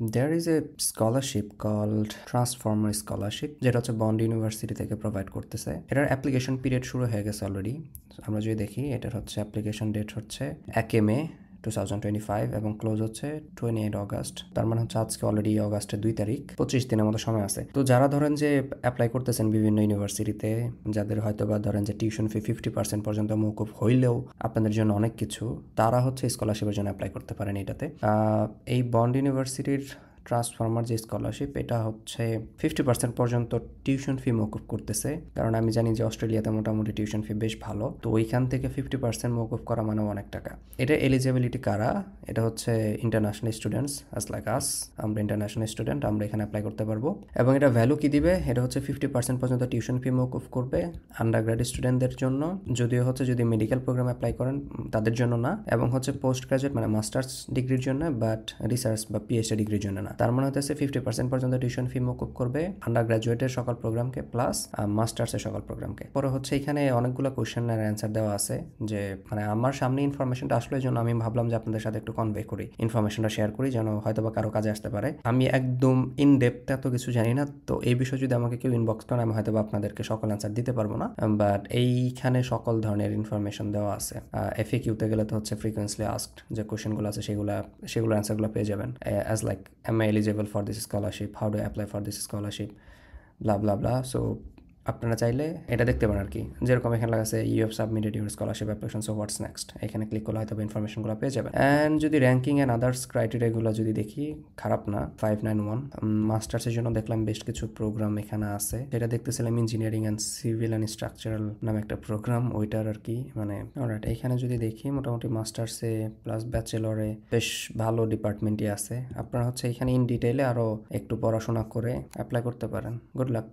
There is a scholarship called Transformer Scholarship, যেটা হচ্ছে bond university থেকে প্রোভাইড করতেছে। এটার অ্যাপ্লিকেশন পিরিয়ড শুরু হয়ে গেছে অলরেডি। আমরা যদি দেখি, এটার হচ্ছে অ্যাপ্লিকেশন ডেট হচ্ছে 1 মে 2025 এবং ক্লোজ হচ্ছে 28 অগাস্ট। তার মানে হচ্ছে আজকে অলরেডি অগাস্টের 2 তারিখ, 25 দিনের মতো সময় আছে। তো যারা ধরেন যে অ্যাপ্লাই করতেছেন বিভিন্ন ইউনিভার্সিটিতে, যাদের হয়তো বা ধরেন যে টিউশন ফি 50% পর্যন্ত মৌকুফ হইলেও আপনাদের জন্য অনেক কিছু, তারা হচ্ছে স্কলারশিপের জন্য অ্যাপ্লাই করতে পারেন এটাতে। এই বন্ড ইউনিভার্সিটির ট্রান্সফর্মার যে স্কলারশিপ, এটা হচ্ছে 50% পর্যন্ত টিউশন ফি মৌকুফ করতেছে। কারণ আমি জানি যে অস্ট্রেলিয়াতে মোটামুটি টিউশন ফি বেশ ভালো, তো ওইখান থেকে 50% মৌকুফ করা মানে অনেক টাকা। এটা এলিজিবিলিটি কারা? এটা হচ্ছে ইন্টারন্যাশনাল স্টুডেন্টস অ্যাজ লাইক আস। আমরা ইন্টারন্যাশনাল স্টুডেন্ট, আমরা এখানে অ্যাপ্লাই করতে পারবো। এবং এটা ভ্যালু কি দিবে? এটা হচ্ছে 50% পর্যন্ত টিউশন ফি মৌকুফ করবে আন্ডার গ্রাড স্টুডেন্টদের জন্য, যদিও হচ্ছে যদি মেডিকেল প্রোগ্রাম অ্যাপ্লাই করেন তাদের জন্য না, এবং হচ্ছে পোস্ট গ্রাজুয়েট মানে মাস্টার্স ডিগ্রির জন্য, বাট রিসার্চ বা পিএইচডি ডিগ্রির জন্য না। তার মানে হচ্ছে 50% পর্যন্ত টিউশন ফি মৌকুফ করবে আন্ডার গ্রাজুয়েটের সকল প্রোগ্রামকে প্লাস মাস্টার্সের সকল প্রোগ্রামকে। পরে হচ্ছে এখানে অনেকগুলো কোয়েশ্চেনের অ্যান্সার দেওয়া আছে, যে মানে আমার সামনে ইনফরমেশনটা আসলে জন্য আমি ভাবলাম যে আপনাদের সাথে একটু কনভে করি, ইনফরমেশনটা শেয়ার করি, যেন হয়তো বা কারো কাজে আসতে পারে। আমি একদম ইন ডেপথ এত কিছু জানি না, তো এই বিষয়ে যদি আমাকে কেউ ইনবক্স করেন আমি হয়তো বা আপনাদেরকে সকল অ্যান্সার দিতে পারবো না, বাট এইখানে সকল ধরনের ইনফরমেশন দেওয়া আছে। এফএকিউতে গেলে তো হচ্ছে ফ্রিকোয়েন্সলি আস্কড যে কোয়েশ্চেনগুলো আছে সেগুলো অ্যান্সারগুলো পেয়ে যাবেন, as like am I eligible for this scholarship, how do I apply for this scholarship, blah blah blah. So আপনারা চাইলে এটা দেখতে পারেন আর কি, যেরকম এখানে লেখা আছে you have submitted your scholarship application, so what's next. এখানে ক্লিক করলে হয়তো ইনফরমেশনগুলো পেয়ে যাবেন। অ্যান্ড যদি র্যাঙ্কিং অ্যান্ড আদার্স ক্রাইটেরিয়াগুলো যদি দেখি, খারাপ না, 591। মাস্টার্সের জন্য দেখলাম বেশ কিছু প্রোগ্রাম এখানে আছে, যেটা দেখতেছিলাম engineering and civil and structural নামে একটা প্রোগ্রাম, ওইটার আর কি মানে অলরাইট। এখানে যদি দেখি মোটামুটি মাস্টার্সে প্লাস ব্যাচেলরে বেশ ভালো ডিপার্টমেন্টই আছে। আপনারা হচ্ছে এখানে ইন ডিটেইলে আরও একটু পড়াশোনা করে অ্যাপ্লাই করতে পারেন। Good luck.